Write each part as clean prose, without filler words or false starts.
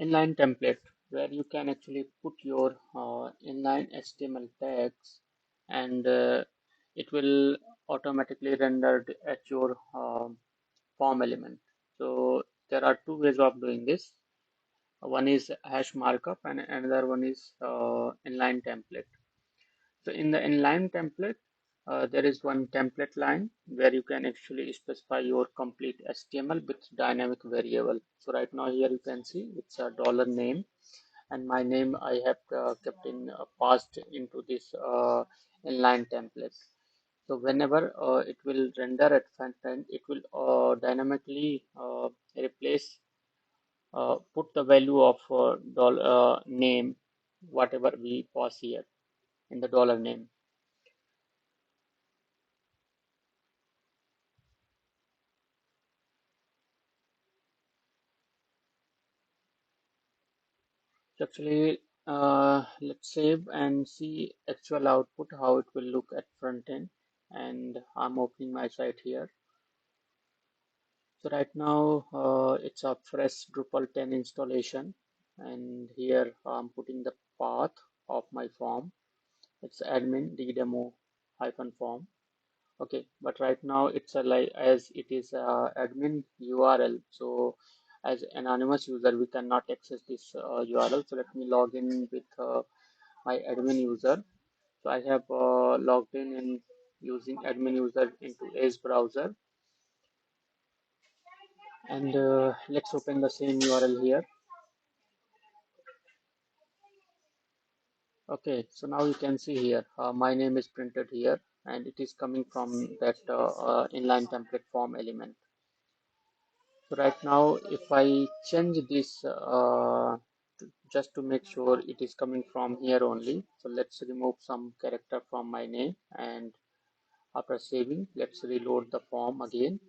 Inline template where you can actually put your inline HTML tags and it will automatically render at your form element. So there are two ways of doing this. One is hash markup and another one is inline template. So in the inline template, there is one template line where you can actually specify your complete HTML with dynamic variable. So right now here you can see it's a dollar name and my name I have kept in passed into this inline template. So whenever it will render at front end, it will dynamically replace put the value of dollar name whatever we pass here in the dollar name. So actually, let's save and see actual output, how it will look at front end. And I'm opening my site here. So right now, it's a fresh Drupal 10 installation. And here I'm putting the path of my form. It's admin demo hyphen form. Okay, but right now it's a like as it is a admin URL. So as anonymous user, we cannot access this URL. So let me log in with my admin user. So I have logged in using admin user into Edge browser, and let's open the same URL here. Okay, so now you can see here my name is printed here, and it is coming from that inline template form element. So right now, if I change this just to make sure it is coming from here only. So let's remove some character from my name, and after saving, let's reload the form again.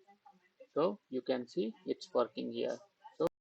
So you can see it's working here.